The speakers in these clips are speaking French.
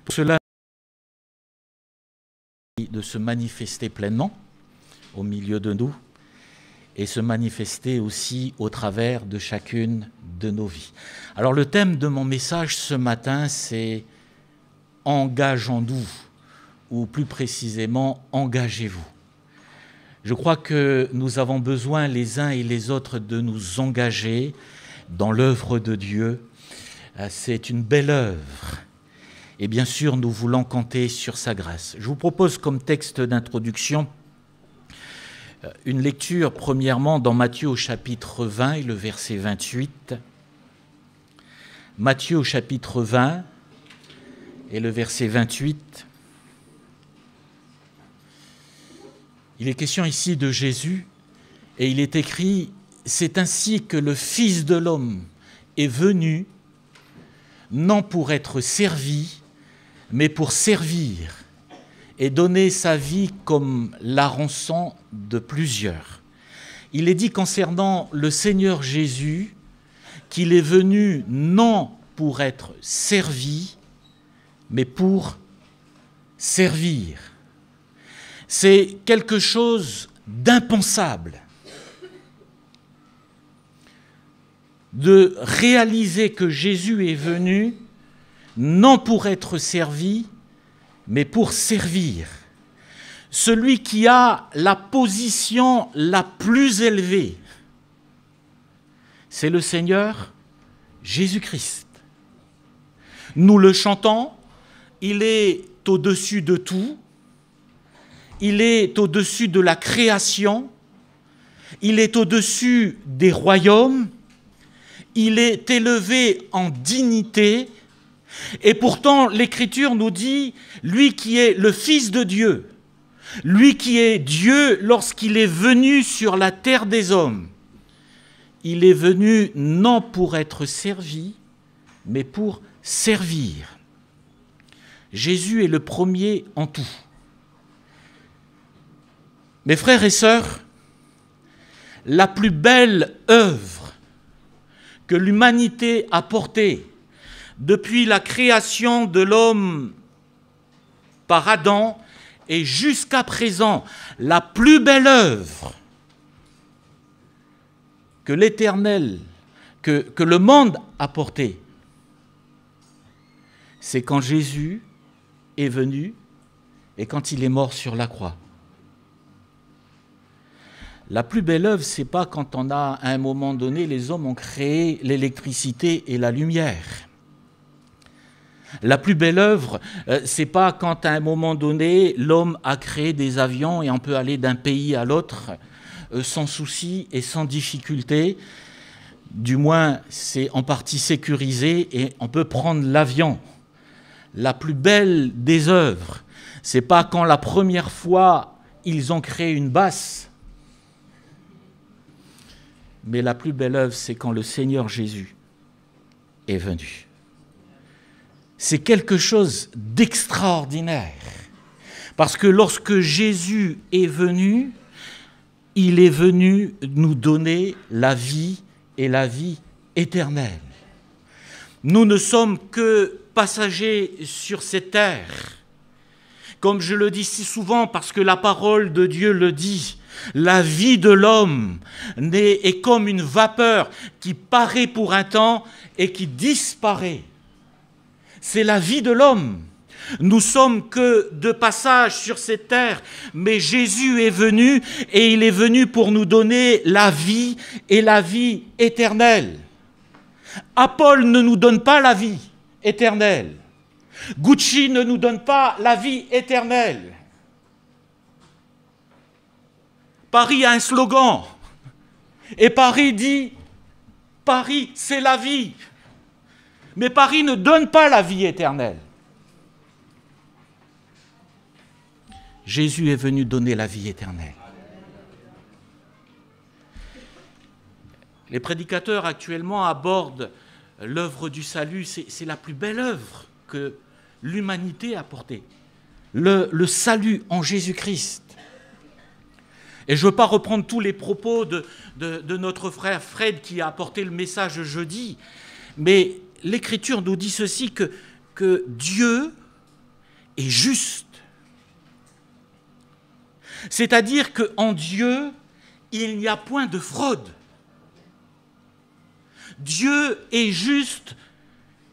Pour cela, de se manifester pleinement au milieu de nous et se manifester aussi au travers de chacune de nos vies. Alors le thème de mon message ce matin, c'est « Engageons-nous » ou plus précisément « Engagez-vous ». Je crois que nous avons besoin les uns et les autres de nous engager dans l'œuvre de Dieu. C'est une belle œuvre. Et bien sûr, nous voulons compter sur sa grâce. Je vous propose comme texte d'introduction une lecture, premièrement, dans Matthieu au chapitre 20 et le verset 28. Matthieu au chapitre 20 et le verset 28. Il est question ici de Jésus et il est écrit « C'est ainsi que le Fils de l'homme est venu, non pour être servi, mais pour servir et donner sa vie comme la rançon de plusieurs. » Il est dit concernant le Seigneur Jésus qu'il est venu non pour être servi, mais pour servir. C'est quelque chose d'impensable de réaliser que Jésus est venu non pour être servi, mais pour servir. Celui qui a la position la plus élevée, c'est le Seigneur Jésus-Christ. Nous le chantons, il est au-dessus de tout, il est au-dessus de la création, il est au-dessus des royaumes, il est élevé en dignité, et pourtant l'Écriture nous dit, lui qui est le Fils de Dieu, lui qui est Dieu lorsqu'il est venu sur la terre des hommes, il est venu non pour être servi, mais pour servir. Jésus est le premier en tout. Mes frères et sœurs, la plus belle œuvre que l'humanité a portée depuis la création de l'homme par Adam et jusqu'à présent, la plus belle œuvre que l'Éternel, que le monde a portée, c'est quand Jésus est venu et quand il est mort sur la croix. La plus belle œuvre, ce n'est pas quand on a, à un moment donné, les hommes ont créé l'électricité et la lumière. La plus belle œuvre, ce n'est pas quand, à un moment donné, l'homme a créé des avions et on peut aller d'un pays à l'autre sans souci et sans difficulté. Du moins, c'est en partie sécurisé et on peut prendre l'avion. La plus belle des œuvres, ce n'est pas quand la première fois ils ont créé une basse, mais la plus belle œuvre, c'est quand le Seigneur Jésus est venu. C'est quelque chose d'extraordinaire. Parce que lorsque Jésus est venu, il est venu nous donner la vie et la vie éternelle. Nous ne sommes que passagers sur cette terre. Comme je le dis si souvent, parce que la parole de Dieu le dit, la vie de l'homme est comme une vapeur qui paraît pour un temps et qui disparaît. C'est la vie de l'homme. Nous sommes que de passage sur cette terre, mais Jésus est venu et il est venu pour nous donner la vie et la vie éternelle. Apple ne nous donne pas la vie éternelle. Gucci ne nous donne pas la vie éternelle. Paris a un slogan. Et Paris dit, Paris, c'est la vie. Mais Paris ne donne pas la vie éternelle. Jésus est venu donner la vie éternelle. Les prédicateurs actuellement abordent l'œuvre du salut. C'est la plus belle œuvre que l'humanité a portée. Le salut en Jésus-Christ. Et je ne veux pas reprendre tous les propos de notre frère Fred qui a apporté le message jeudi, mais l'Écriture nous dit ceci, que Dieu est juste. C'est-à-dire qu'en Dieu, il n'y a point de fraude. Dieu est juste,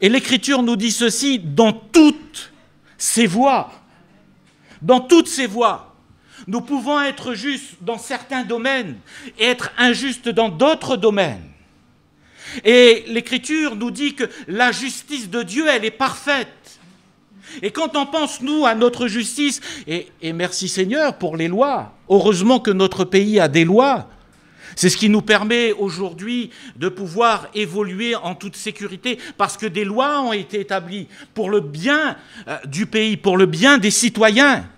et l'Écriture nous dit ceci, dans toutes ses voies. Dans toutes ses voies. Nous pouvons être justes dans certains domaines et être injustes dans d'autres domaines. Et l'Écriture nous dit que la justice de Dieu, elle est parfaite. Et quand on pense, nous, à notre justice, et merci Seigneur pour les lois, heureusement que notre pays a des lois, c'est ce qui nous permet aujourd'hui de pouvoir évoluer en toute sécurité, parce que des lois ont été établies pour le bien du pays, pour le bien des citoyens.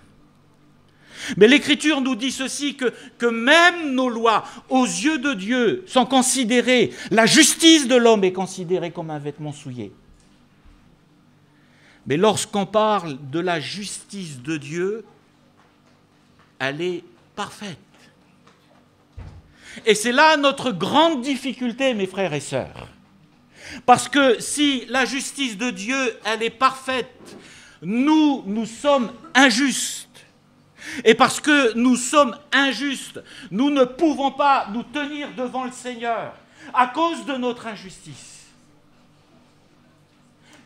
Mais l'Écriture nous dit ceci, que même nos lois, aux yeux de Dieu, sont considérées, la justice de l'homme est considérée comme un vêtement souillé. Mais lorsqu'on parle de la justice de Dieu, elle est parfaite. Et c'est là notre grande difficulté, mes frères et sœurs. Parce que si la justice de Dieu, elle est parfaite, nous sommes injustes. Et parce que nous sommes injustes, nous ne pouvons pas nous tenir devant le Seigneur à cause de notre injustice.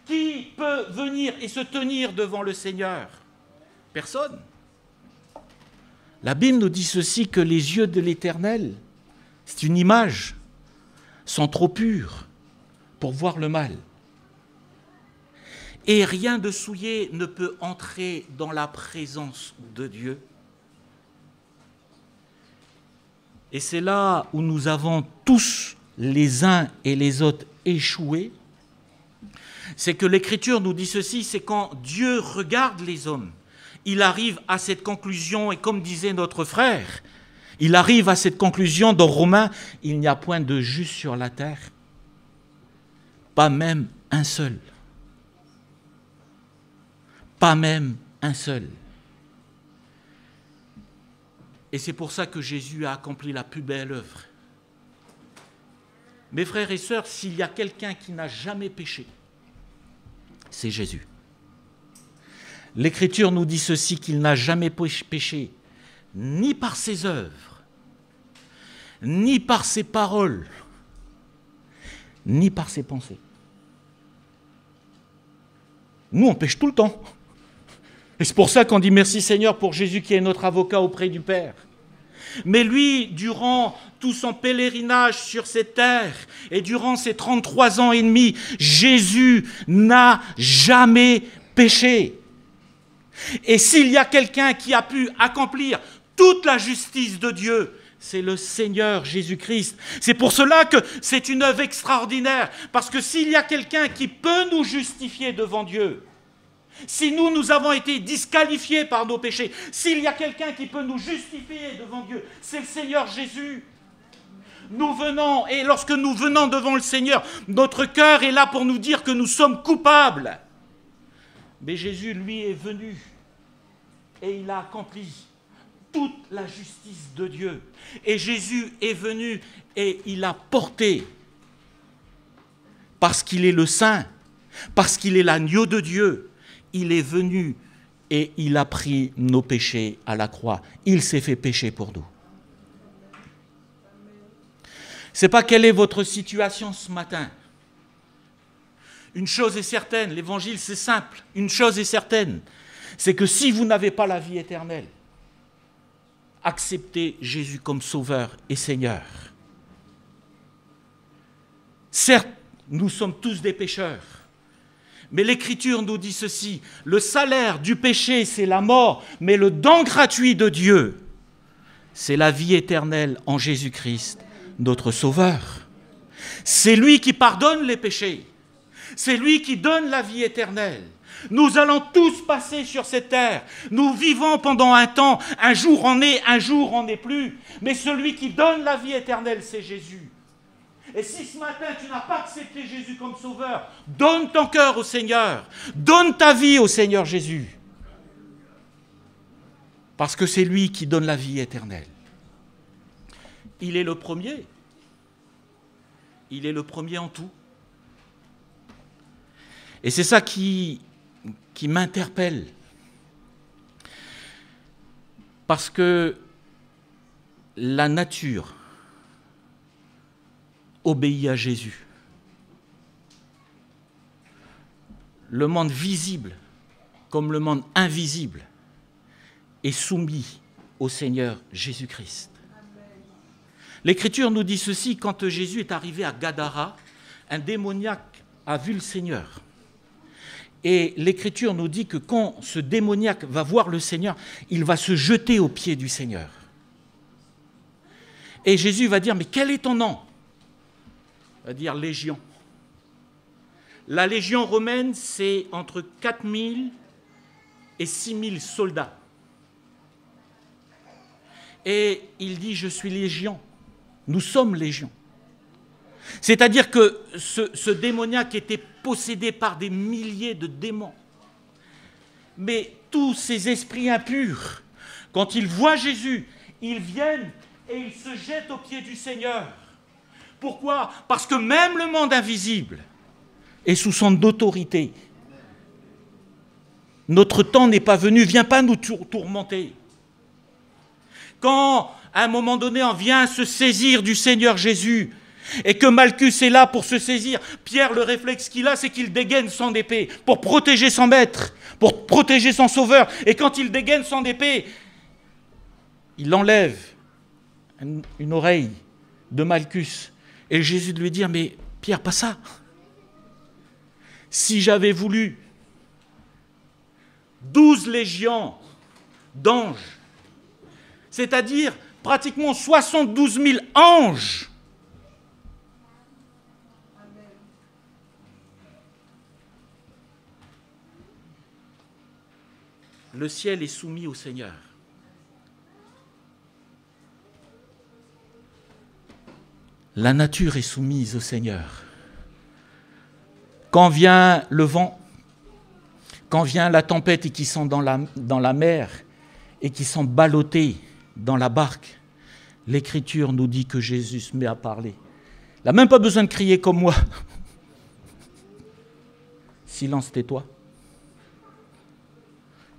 Qui peut venir et se tenir devant le Seigneur? Personne. La Bible nous dit ceci, que les yeux de l'Éternel, c'est une image, sont trop purs pour voir le mal. Et rien de souillé ne peut entrer dans la présence de Dieu. Et c'est là où nous avons tous, les uns et les autres, échoué. C'est que l'Écriture nous dit ceci, c'est quand Dieu regarde les hommes, il arrive à cette conclusion, et comme disait notre frère, il arrive à cette conclusion dans Romains, il n'y a point de juste sur la terre, pas même un seul. Pas même un seul. Et c'est pour ça que Jésus a accompli la plus belle œuvre. Mes frères et sœurs, s'il y a quelqu'un qui n'a jamais péché, c'est Jésus. L'Écriture nous dit ceci, qu'il n'a jamais péché, ni par ses œuvres, ni par ses paroles, ni par ses pensées. Nous, on pêche tout le temps. Et c'est pour ça qu'on dit merci Seigneur pour Jésus qui est notre avocat auprès du Père. Mais lui, durant tout son pèlerinage sur cette terre et durant ses 33 ans et demi, Jésus n'a jamais péché. Et s'il y a quelqu'un qui a pu accomplir toute la justice de Dieu, c'est le Seigneur Jésus-Christ. C'est pour cela que c'est une œuvre extraordinaire. Parce que s'il y a quelqu'un qui peut nous justifier devant Dieu, si nous avons été disqualifiés par nos péchés, s'il y a quelqu'un qui peut nous justifier devant Dieu, c'est le Seigneur Jésus. Nous venons, et lorsque nous venons devant le Seigneur, notre cœur est là pour nous dire que nous sommes coupables. Mais Jésus, lui, est venu et il a accompli toute la justice de Dieu. Et Jésus est venu et il a porté, parce qu'il est le Saint, parce qu'il est l'agneau de Dieu, il est venu et il a pris nos péchés à la croix. Il s'est fait pécher pour nous. Je ne sais pas quelle est votre situation ce matin. Une chose est certaine, l'évangile c'est simple. Une chose est certaine, c'est que si vous n'avez pas la vie éternelle, acceptez Jésus comme Sauveur et Seigneur. Certes, nous sommes tous des pécheurs. Mais l'Écriture nous dit ceci, le salaire du péché, c'est la mort, mais le don gratuit de Dieu, c'est la vie éternelle en Jésus-Christ, notre Sauveur. C'est lui qui pardonne les péchés, c'est lui qui donne la vie éternelle. Nous allons tous passer sur cette terre, nous vivons pendant un temps, un jour on est, un jour on n'est plus, mais celui qui donne la vie éternelle, c'est Jésus. Et si ce matin tu n'as pas accepté Jésus comme sauveur, donne ton cœur au Seigneur, donne ta vie au Seigneur Jésus. Parce que c'est lui qui donne la vie éternelle. Il est le premier. Il est le premier en tout. Et c'est ça qui m'interpelle. Parce que la nature obéit à Jésus. Le monde visible comme le monde invisible est soumis au Seigneur Jésus-Christ. L'Écriture nous dit ceci, quand Jésus est arrivé à Gadara, un démoniaque a vu le Seigneur. Et l'Écriture nous dit que quand ce démoniaque va voir le Seigneur, il va se jeter aux pieds du Seigneur. Et Jésus va dire, mais quel est ton nom ? Il va dire Légion. La Légion romaine, c'est entre 4000 et 6000 soldats. Et il dit, je suis Légion. Nous sommes Légion. C'est-à-dire que ce démoniaque était possédé par des milliers de démons. Mais tous ces esprits impurs, quand ils voient Jésus, ils viennent et ils se jettent aux pieds du Seigneur. Pourquoi ? Parce que même le monde invisible est sous son autorité. Notre temps n'est pas venu, viens pas nous tourmenter. Quand, à un moment donné, on vient se saisir du Seigneur Jésus, et que Malchus est là pour se saisir, Pierre, le réflexe qu'il a, c'est qu'il dégaine son épée pour protéger son maître, pour protéger son sauveur. Et quand il dégaine son épée, il enlève une oreille de Malchus. Et Jésus lui dit, mais Pierre, pas ça. Si j'avais voulu 12 légions d'anges, c'est-à-dire pratiquement 72 000 anges, le ciel est soumis au Seigneur. La nature est soumise au Seigneur. Quand vient le vent, quand vient la tempête et qu'ils sont dans la mer et qu'ils sont ballottés dans la barque, l'Écriture nous dit que Jésus se met à parler. Il n'a même pas besoin de crier comme moi. Silence, tais-toi.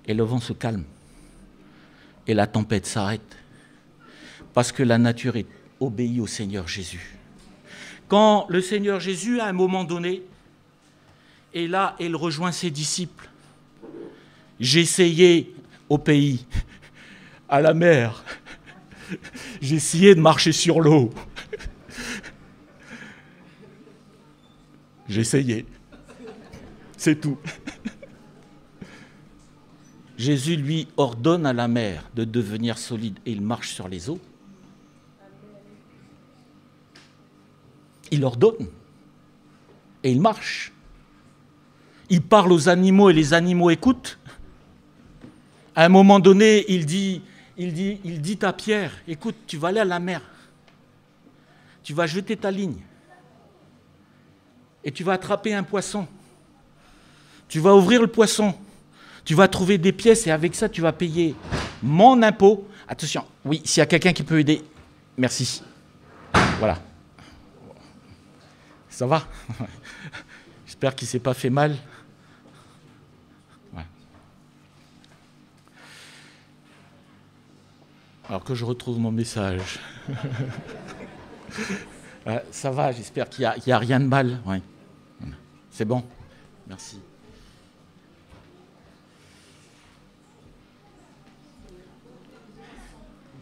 Et le vent se calme. Et la tempête s'arrête. Parce que la nature obéit au Seigneur Jésus. Quand le Seigneur Jésus, à un moment donné, est là et il rejoint ses disciples, j'ai essayé au pays, à la mer, j'ai essayé de marcher sur l'eau. J'ai essayé. C'est tout. Jésus, lui, ordonne à la mer de devenir solide et il marche sur les eaux. Il ordonne et il marche. Il parle aux animaux et les animaux écoutent. À un moment donné, il dit à Pierre, écoute, tu vas aller à la mer, tu vas jeter ta ligne et tu vas attraper un poisson. Tu vas ouvrir le poisson, tu vas trouver des pièces et avec ça, tu vas payer mon impôt. Attention, oui, s'il y a quelqu'un qui peut aider, merci. Voilà. Ça va ? J'espère qu'il ne s'est pas fait mal. Ouais. Alors que je retrouve mon message. Ça va, j'espère qu'il n'y a rien de mal. Ouais. C'est bon. Merci.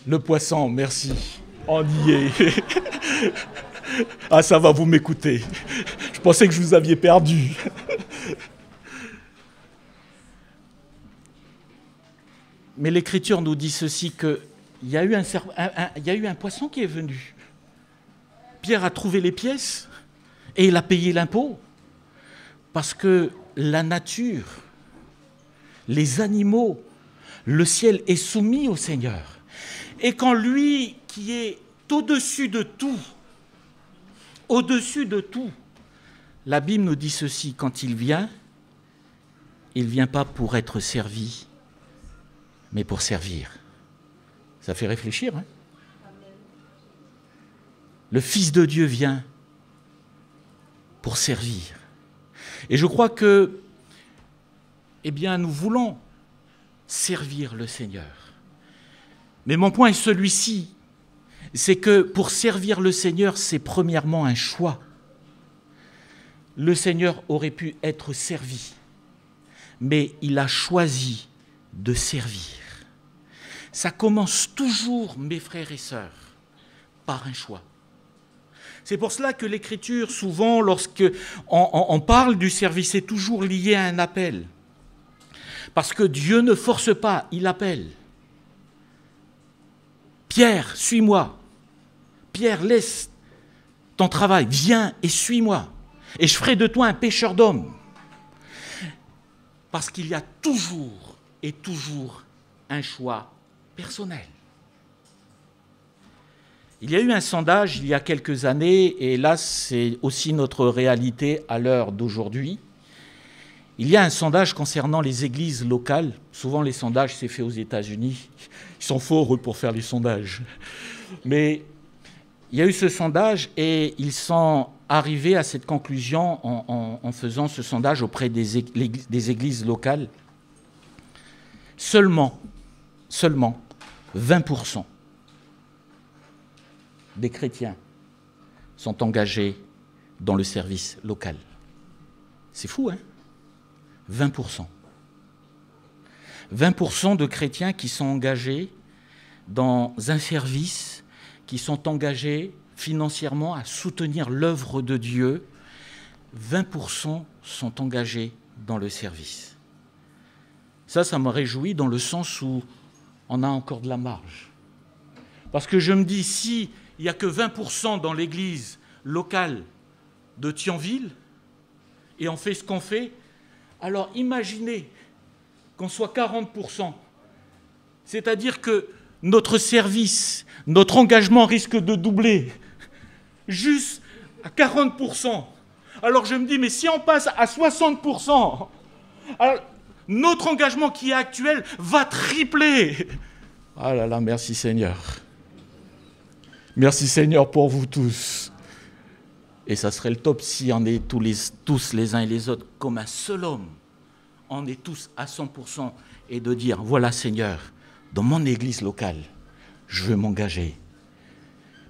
Le poisson, merci. On y est. Ah, ça va, vous m'écoutez. Je pensais que je vous aviez perdu. Mais l'Écriture nous dit ceci, qu'il y a eu un poisson qui est venu. Pierre a trouvé les pièces et il a payé l'impôt. Parce que la nature, les animaux, le ciel est soumis au Seigneur. Et quand lui, qui est au-dessus de tout, la Bible nous dit ceci, quand il vient pas pour être servi, mais pour servir. Ça fait réfléchir, hein ? Le Fils de Dieu vient pour servir. Et je crois que, nous voulons servir le Seigneur. Mais mon point est celui-ci, c'est que pour servir le Seigneur, c'est premièrement un choix. Le Seigneur aurait pu être servi, mais il a choisi de servir. Ça commence toujours, mes frères et sœurs, par un choix. C'est pour cela que l'Écriture, souvent, lorsqu'on parle du service, est toujours lié à un appel. Parce que Dieu ne force pas, il appelle. Pierre, suis-moi. Pierre, laisse ton travail, viens et suis-moi. Et je ferai de toi un pêcheur d'hommes. Parce qu'il y a toujours et toujours un choix personnel. Il y a eu un sondage il y a quelques années, et là c'est aussi notre réalité à l'heure d'aujourd'hui. Il y a un sondage concernant les églises locales. Souvent les sondages, c'est fait aux États-Unis. Ils sont forts, eux, pour faire les sondages. Mais il y a eu ce sondage et ils sont arrivés à cette conclusion en faisant ce sondage auprès des églises locales. Seulement 20% des chrétiens sont engagés dans le service local. C'est fou, hein ? 20%. 20% de chrétiens qui sont engagés dans un service, qui sont engagés financièrement à soutenir l'œuvre de Dieu. 20% sont engagés dans le service. Ça me réjouit dans le sens où on a encore de la marge. Parce que je me dis, si il n'y a que 20% dans l'église locale de Thionville, et on fait ce qu'on fait, alors imaginez qu'on soit 40%. C'est-à-dire que notre service, notre engagement risque de doubler, juste à 40%. Alors je me dis, mais si on passe à 60%, alors notre engagement qui est actuel va tripler. Ah là là, merci Seigneur. Merci Seigneur pour vous tous. Et ça serait le top si on est tous les uns et les autres comme un seul homme. On est tous à 100% et de dire, voilà Seigneur, dans mon église locale, je veux m'engager.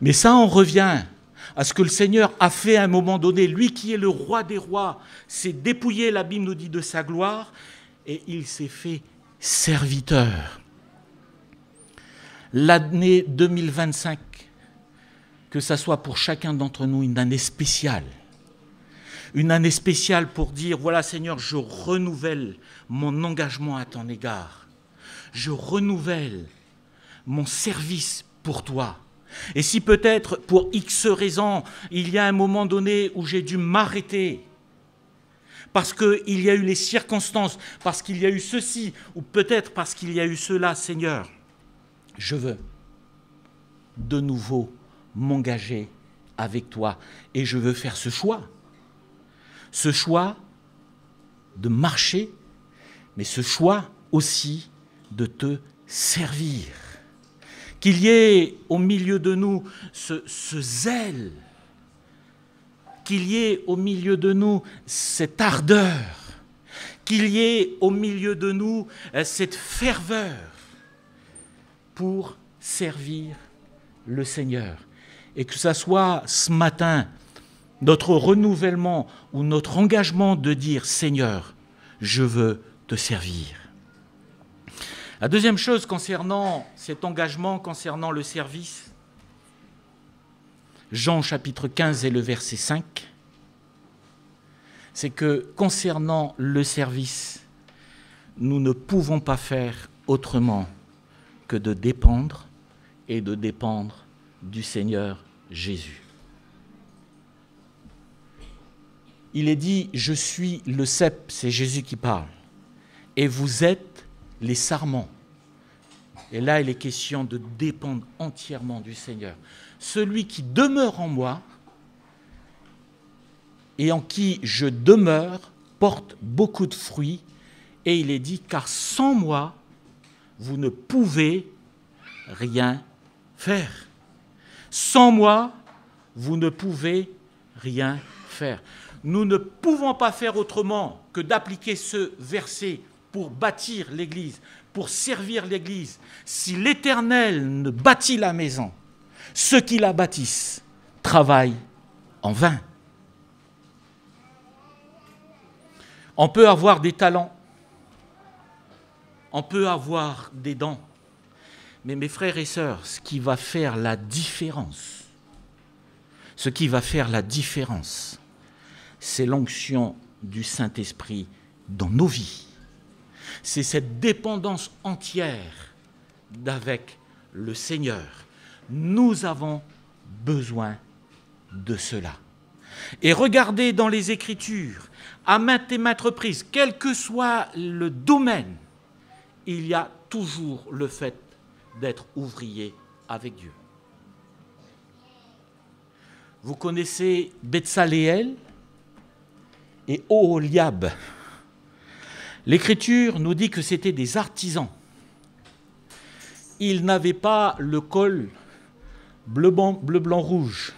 Mais ça, on revient à ce que le Seigneur a fait à un moment donné. Lui qui est le roi des rois, s'est dépouillé, la Bible nous dit, de sa gloire, et il s'est fait serviteur. L'année 2025, que ça soit pour chacun d'entre nous une année spéciale. Une année spéciale pour dire, voilà Seigneur, je renouvelle mon engagement à ton égard. Je renouvelle mon service pour toi. Et si peut-être, pour X raisons, il y a un moment donné où j'ai dû m'arrêter, parce qu'il y a eu les circonstances, parce qu'il y a eu ceci, ou peut-être parce qu'il y a eu cela, Seigneur, je veux de nouveau m'engager avec toi. Et je veux faire ce choix de marcher, mais ce choix aussi de te servir. Qu'il y ait au milieu de nous ce zèle, qu'il y ait au milieu de nous cette ardeur, qu'il y ait au milieu de nous cette ferveur pour servir le Seigneur. Et que ça soit ce matin notre renouvellement ou notre engagement de dire « Seigneur, je veux te servir ». La deuxième chose concernant cet engagement, concernant le service, Jean chapitre 15 et le verset 5, c'est que concernant le service, nous ne pouvons pas faire autrement que de dépendre et de dépendre du Seigneur Jésus. Il est dit, je suis le cep, c'est Jésus qui parle, et vous êtes les sarments. Et là, il est question de dépendre entièrement du Seigneur. Celui qui demeure en moi et en qui je demeure porte beaucoup de fruits. Et il est dit, car sans moi, vous ne pouvez rien faire. Sans moi, vous ne pouvez rien faire. Nous ne pouvons pas faire autrement que d'appliquer ce verset pour bâtir l'Église, pour servir l'Église. Si l'Éternel ne bâtit la maison, ceux qui la bâtissent travaillent en vain. On peut avoir des talents, on peut avoir des dons, mais mes frères et sœurs, ce qui va faire la différence, c'est l'onction du Saint-Esprit dans nos vies. C'est cette dépendance entière d'avec le Seigneur. Nous avons besoin de cela. Et regardez dans les Écritures, à maintes et maintes reprises, quel que soit le domaine, il y a toujours le fait d'être ouvrier avec Dieu. Vous connaissez Betsaléel et Oholiab. L'Écriture nous dit que c'était des artisans. Ils n'avaient pas le col bleu, blanc, rouge.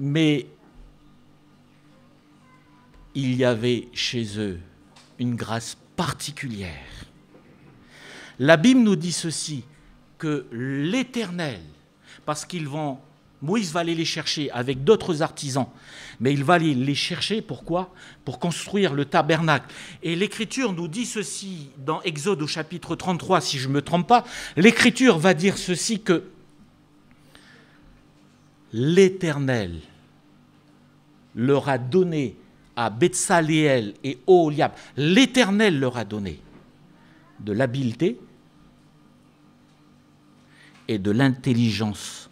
Mais il y avait chez eux une grâce particulière. La Bible nous dit ceci, que l'Éternel, parce Moïse va aller les chercher avec d'autres artisans, mais il va aller les chercher, pourquoi ? Pour construire le tabernacle. Et l'Écriture nous dit ceci, dans Exode au chapitre 33, si je ne me trompe pas, l'Écriture va dire ceci, que l'Éternel leur a donné à Betsaléel et Oholiab, l'Éternel leur a donné de l'habileté et de l'intelligence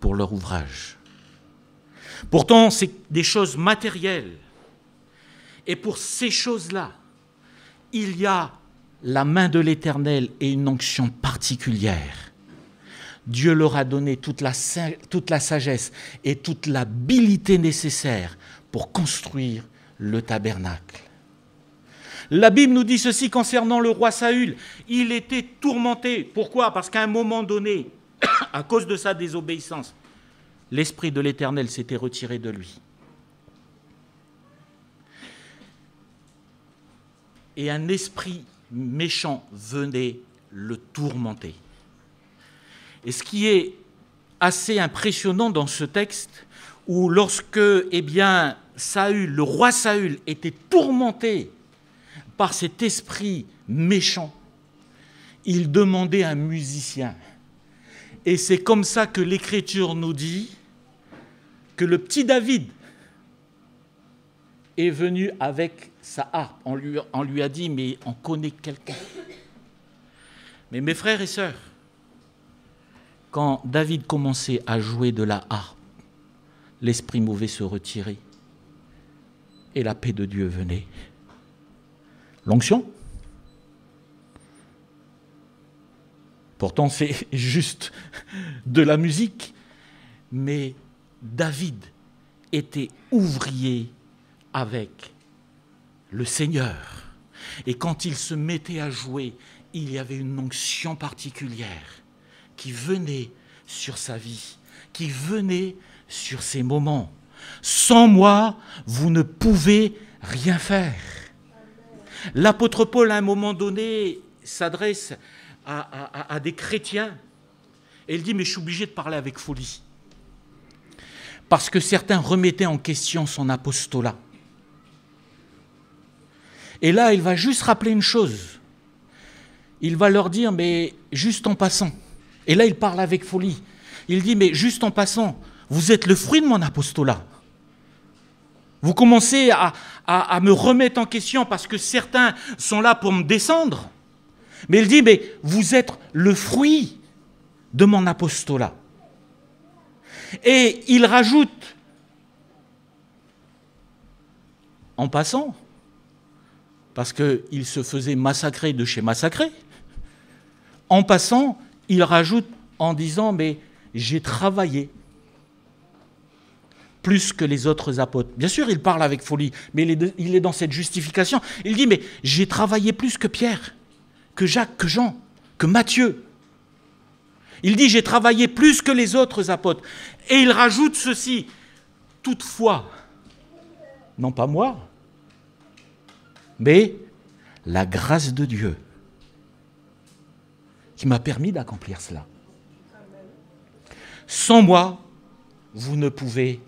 pour leur ouvrage. Pourtant, c'est des choses matérielles. Et pour ces choses-là, il y a la main de l'Éternel et une onction particulière. Dieu leur a donné toute la sagesse et toute l'habileté nécessaire pour construire le tabernacle. La Bible nous dit ceci concernant le roi Saül. Il était tourmenté. Pourquoi ? Parce qu'à un moment donné, à cause de sa désobéissance, l'Esprit de l'Éternel s'était retiré de lui. Et un esprit méchant venait le tourmenter. Et ce qui est assez impressionnant dans ce texte, où lorsque, Saül, le roi Saül, était tourmenté par cet esprit méchant, il demandait un musicien. Et c'est comme ça que l'Écriture nous dit que le petit David est venu avec sa harpe. On lui a dit, mais on connaît quelqu'un. Mais mes frères et sœurs, quand David commençait à jouer de la harpe, l'esprit mauvais se retirait et la paix de Dieu venait. L'onction ? Pourtant, c'est juste de la musique. Mais David était ouvrier avec le Seigneur. Et quand il se mettait à jouer, il y avait une onction particulière qui venait sur sa vie, qui venait sur ses moments. Sans moi, vous ne pouvez rien faire. L'apôtre Paul, à un moment donné, s'adresse à des chrétiens et il dit, mais je suis obligé de parler avec folie. Parce que certains remettaient en question son apostolat. Et là, il va juste rappeler une chose. Il va leur dire, mais juste en passant. Et là, il parle avec folie. Il dit, mais juste en passant, vous êtes le fruit de mon apostolat. Vous commencez à me remettre en question parce que certains sont là pour me descendre. Mais il dit, mais vous êtes le fruit de mon apostolat. Et il rajoute, en passant, parce qu'il se faisait massacrer de chez massacré, en passant, il rajoute en disant, mais j'ai travaillé plus que les autres apôtres. Bien sûr, il parle avec folie, mais il est dans cette justification. Il dit, mais j'ai travaillé plus que Pierre, que Jacques, que Jean, que Matthieu. Il dit, j'ai travaillé plus que les autres apôtres. Et il rajoute ceci, toutefois, non pas moi, mais la grâce de Dieu qui m'a permis d'accomplir cela. Sans moi, vous ne pouvez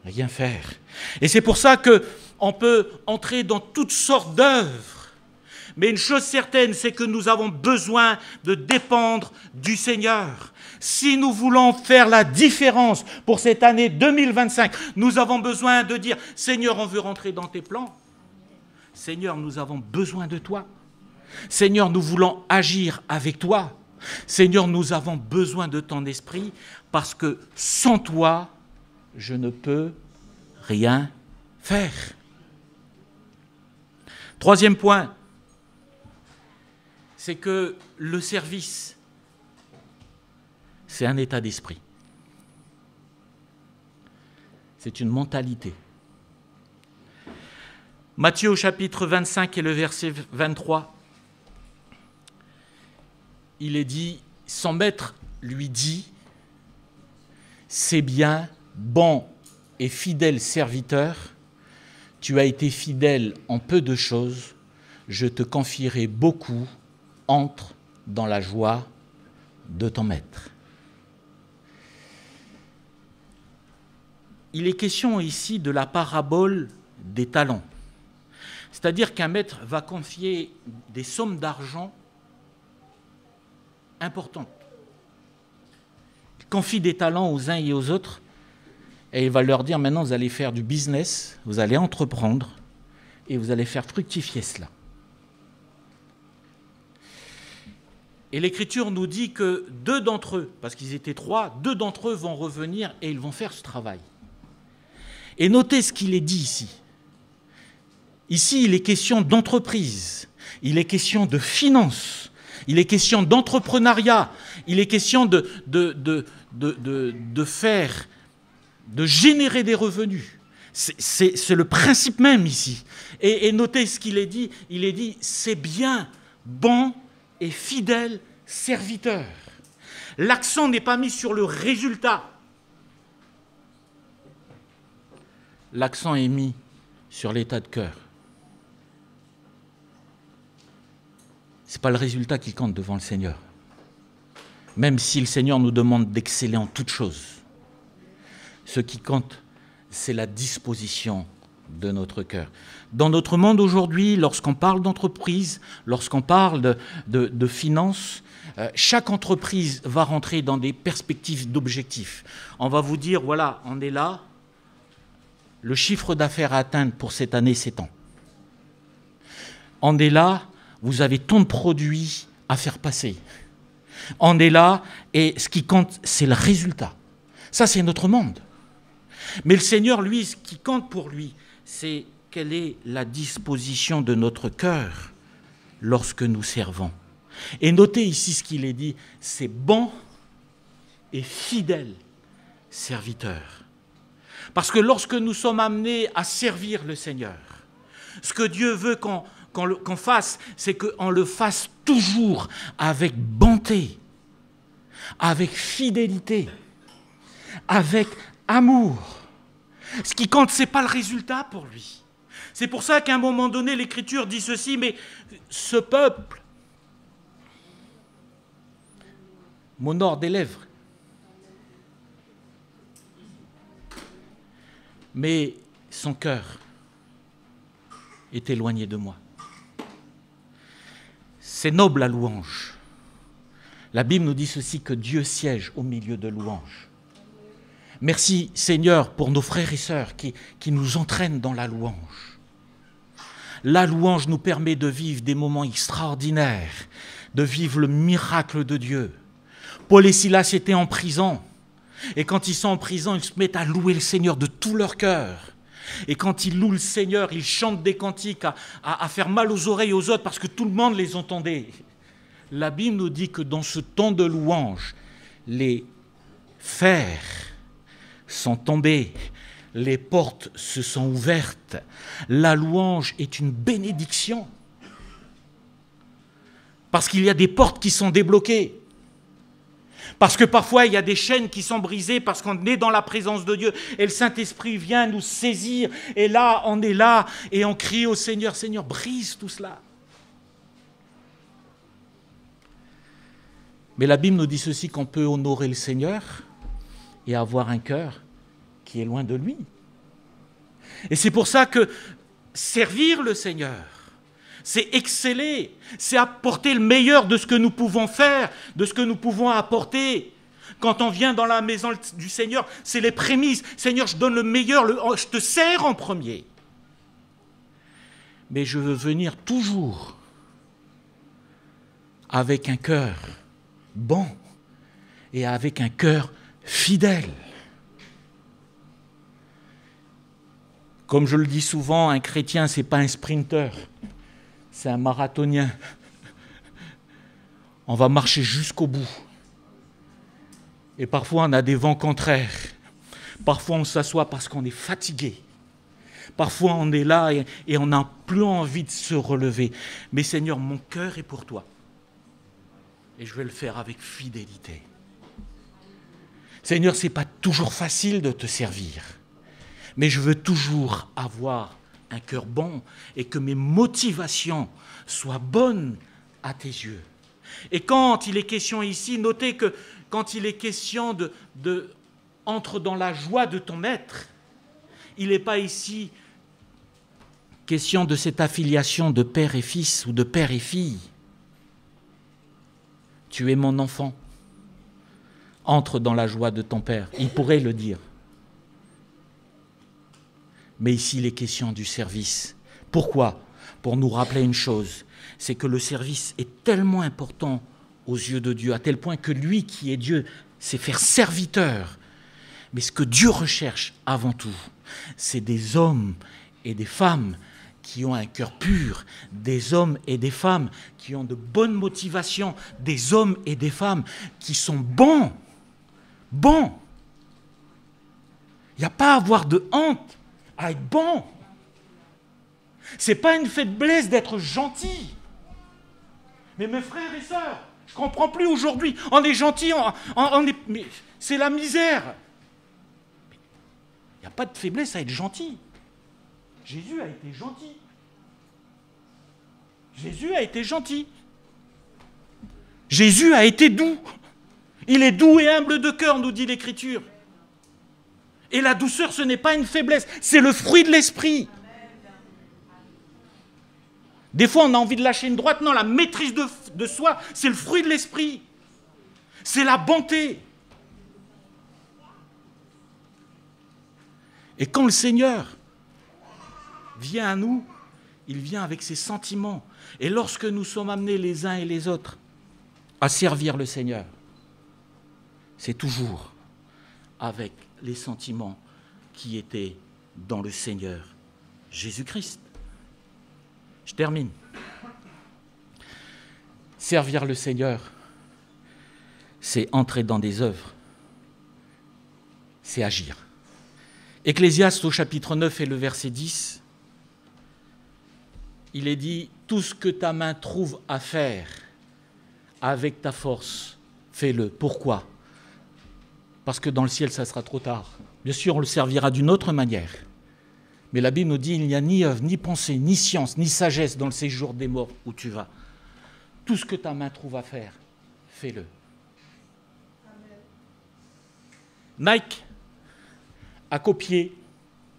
rien faire. Et c'est pour ça qu'on peut entrer dans toutes sortes d'œuvres. Mais une chose certaine, c'est que nous avons besoin de dépendre du Seigneur. Si nous voulons faire la différence pour cette année 2025, nous avons besoin de dire « Seigneur, on veut rentrer dans tes plans. Seigneur, nous avons besoin de toi. Seigneur, nous voulons agir avec toi. Seigneur, nous avons besoin de ton esprit parce que sans toi, je ne peux rien faire. » Troisième point, c'est que le service, c'est un état d'esprit. C'est une mentalité. Matthieu au chapitre 25 et le verset 23, il est dit, son maître lui dit, « C'est bien, bon et fidèle serviteur, tu as été fidèle en peu de choses, je te confierai beaucoup, entre dans la joie de ton maître. » Il est question ici de la parabole des talents. C'est-à-dire qu'un maître va confier des sommes d'argent importantes. Il confie des talents aux uns et aux autres et il va leur dire maintenant vous allez faire du business, vous allez entreprendre et vous allez faire fructifier cela. Et l'Écriture nous dit que 2 d'entre eux, parce qu'ils étaient 3, 2 d'entre eux vont revenir et ils vont faire ce travail. Et notez ce qu'il est dit ici. Ici, il est question d'entreprise, il est question de finance, il est question d'entrepreneuriat, il est question de générer des revenus. C'est le principe même ici. Et notez ce qu'il est dit, il est dit, c'est bien, bon et fidèle serviteur. L'accent n'est pas mis sur le résultat. L'accent est mis sur l'état de cœur. Ce n'est pas le résultat qui compte devant le Seigneur. Même si le Seigneur nous demande d'exceller en toutes choses. Ce qui compte, c'est la disposition de notre cœur. Dans notre monde aujourd'hui, lorsqu'on parle d'entreprise, lorsqu'on parle de finances, chaque entreprise va rentrer dans des perspectives d'objectifs. On va vous dire, voilà, on est là, le chiffre d'affaires à atteindre pour cette année, c'est tant. On est là, vous avez tant de produits à faire passer. On est là, et ce qui compte, c'est le résultat. Ça, c'est notre monde. Mais le Seigneur, lui, ce qui compte pour lui, c'est quelle est la disposition de notre cœur lorsque nous servons. Et notez ici ce qu'il est dit, c'est bon et fidèle serviteur. Parce que lorsque nous sommes amenés à servir le Seigneur, ce que Dieu veut qu'on fasse, c'est qu'on le fasse toujours avec bonté, avec fidélité, avec amour. Ce qui compte, ce n'est pas le résultat pour lui. C'est pour ça qu'à un moment donné, l'Écriture dit ceci, mais ce peuple m'honore des lèvres, mais son cœur est éloigné de moi. C'est noble la louange. La Bible nous dit ceci, que Dieu siège au milieu de louanges. Merci Seigneur pour nos frères et sœurs qui nous entraînent dans la louange. La louange nous permet de vivre des moments extraordinaires, de vivre le miracle de Dieu. Paul et Silas étaient en prison. Et quand ils sont en prison, ils se mettent à louer le Seigneur de tout leur cœur. Et quand ils louent le Seigneur, ils chantent des cantiques à faire mal aux oreilles aux autres parce que tout le monde les entendait. La Bible nous dit que dans ce temps de louange, les fers sont tombés, les portes se sont ouvertes. La louange est une bénédiction. Parce qu'il y a des portes qui sont débloquées. Parce que parfois, il y a des chaînes qui sont brisées parce qu'on est dans la présence de Dieu et le Saint-Esprit vient nous saisir. Et là, on est là et on crie au Seigneur, Seigneur, brise tout cela. Mais la Bible nous dit ceci, qu'on peut honorer le Seigneur et avoir un cœur qui est loin de lui. Et c'est pour ça que servir le Seigneur, c'est exceller, c'est apporter le meilleur de ce que nous pouvons faire, de ce que nous pouvons apporter. Quand on vient dans la maison du Seigneur, c'est les prémices. Seigneur, je donne le meilleur, je te sers en premier. Mais je veux venir toujours avec un cœur bon et avec un cœur fidèle. Comme je le dis souvent, un chrétien, ce n'est pas un sprinter. C'est un marathonien. On va marcher jusqu'au bout. Et parfois, on a des vents contraires. Parfois, on s'assoit parce qu'on est fatigué. Parfois, on est là et on n'a plus envie de se relever. Mais Seigneur, mon cœur est pour toi. Et je vais le faire avec fidélité. Seigneur, ce n'est pas toujours facile de te servir. Mais je veux toujours avoir un cœur bon et que mes motivations soient bonnes à tes yeux. Et quand il est question ici, notez que quand il est question de entre dans la joie de ton maître, il n'est pas ici question de cette affiliation de père et fils ou de père et fille. Tu es mon enfant. Entre dans la joie de ton père. Il pourrait le dire. Mais ici, il est question du service. Pourquoi ? Pour nous rappeler une chose, c'est que le service est tellement important aux yeux de Dieu, à tel point que lui qui est Dieu, c'est faire serviteur. Mais ce que Dieu recherche avant tout, c'est des hommes et des femmes qui ont un cœur pur, des hommes et des femmes qui ont de bonnes motivations, des hommes et des femmes qui sont bons. Bons. Il n'y a pas à avoir de honte à être bon. Ce n'est pas une faiblesse d'être gentil. Mais mes frères et sœurs, je ne comprends plus aujourd'hui. On est gentil, mais c'est la misère. Il n'y a pas de faiblesse à être gentil. Jésus a été gentil. Jésus a été gentil. Jésus a été doux. Il est doux et humble de cœur, nous dit l'Écriture. Et la douceur, ce n'est pas une faiblesse, c'est le fruit de l'esprit. Des fois, on a envie de lâcher une droite. Non, la maîtrise de soi, c'est le fruit de l'esprit. C'est la bonté. Et quand le Seigneur vient à nous, il vient avec ses sentiments. Et lorsque nous sommes amenés les uns et les autres à servir le Seigneur, c'est toujours avec les sentiments qui étaient dans le Seigneur Jésus-Christ. Je termine. Servir le Seigneur, c'est entrer dans des œuvres, c'est agir. Ecclésiaste au chapitre 9 et le verset 10, il est dit « Tout ce que ta main trouve à faire avec ta force, fais-le. » Pourquoi ? Parce que dans le ciel, ça sera trop tard. Bien sûr, on le servira d'une autre manière. Mais la Bible nous dit, il n'y a ni œuvre, ni pensée, ni science, ni sagesse dans le séjour des morts où tu vas. Tout ce que ta main trouve à faire, fais-le. Nike a copié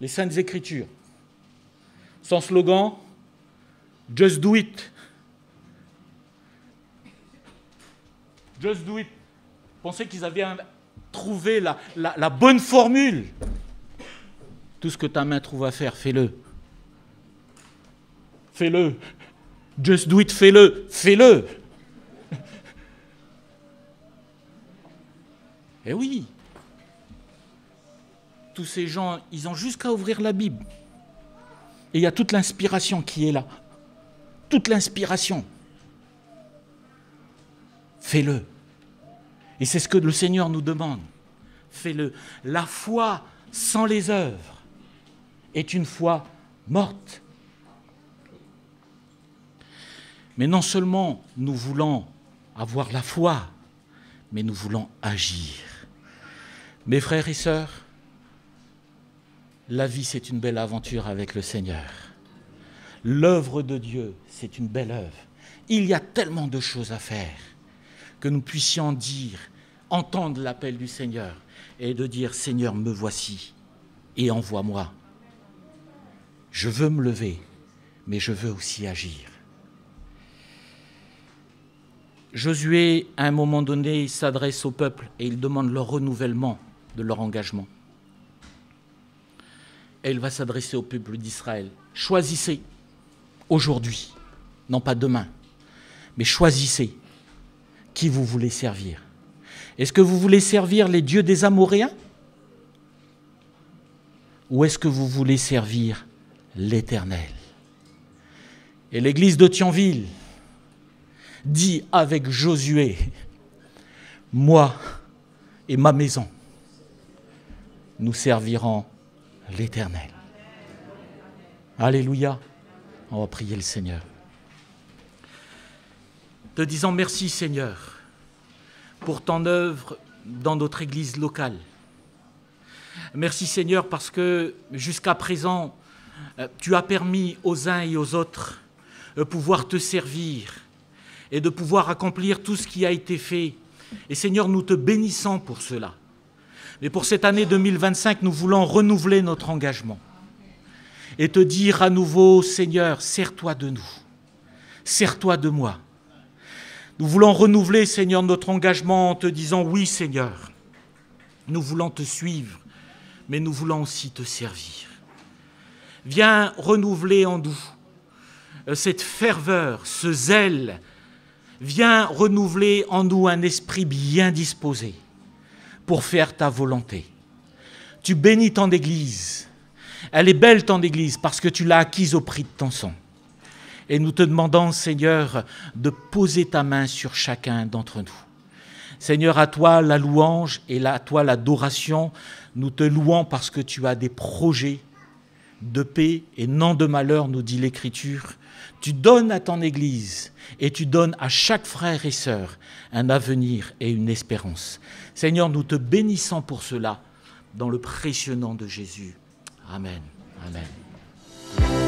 les Saintes Écritures. Son slogan, « Just do it ». Just do it. Pensez qu'ils avaient trouvé la bonne formule. Tout ce que ta main trouve à faire, fais-le. Fais-le. Just do it, fais-le. Fais-le. Eh oui. Tous ces gens, ils ont juste qu'à ouvrir la Bible. Et il y a toute l'inspiration qui est là. Toute l'inspiration. Fais-le. Et c'est ce que le Seigneur nous demande. Fais-le. La foi sans les œuvres est une foi morte. Mais non seulement nous voulons avoir la foi, mais nous voulons agir. Mes frères et sœurs, la vie, c'est une belle aventure avec le Seigneur. L'œuvre de Dieu, c'est une belle œuvre. Il y a tellement de choses à faire que nous puissions dire, entendre l'appel du Seigneur et de dire, Seigneur, me voici et envoie-moi. Je veux me lever, mais je veux aussi agir. Josué, à un moment donné, s'adresse au peuple et il demande le renouvellement de leur engagement. Et il va s'adresser au peuple d'Israël. Choisissez aujourd'hui, non pas demain, mais choisissez qui vous voulez servir. Est-ce que vous voulez servir les dieux des Amoréens? Ou est-ce que vous voulez servir l'Éternel? Et l'église de Thionville dit avec Josué, moi et ma maison, nous servirons l'Éternel. Alléluia. On va prier le Seigneur. Te disant merci Seigneur pour ton œuvre dans notre église locale. Merci Seigneur parce que jusqu'à présent, tu as permis aux uns et aux autres de pouvoir te servir et de pouvoir accomplir tout ce qui a été fait. Et Seigneur, nous te bénissons pour cela. Mais pour cette année 2025, nous voulons renouveler notre engagement et te dire à nouveau, Seigneur, sers-toi de nous, sers-toi de moi. Nous voulons renouveler, Seigneur, notre engagement en te disant, oui, Seigneur, nous voulons te suivre, mais nous voulons aussi te servir. Viens renouveler en nous cette ferveur, ce zèle. Viens renouveler en nous un esprit bien disposé pour faire ta volonté. Tu bénis ton Église. Elle est belle, ton Église, parce que tu l'as acquise au prix de ton sang. Et nous te demandons, Seigneur, de poser ta main sur chacun d'entre nous. Seigneur, à toi la louange et à toi l'adoration. Nous te louons parce que tu as des projets de paix et non de malheur, nous dit l'Écriture. Tu donnes à ton Église et tu donnes à chaque frère et sœur un avenir et une espérance. Seigneur, nous te bénissons pour cela, dans le précieux nom de Jésus. Amen. Amen.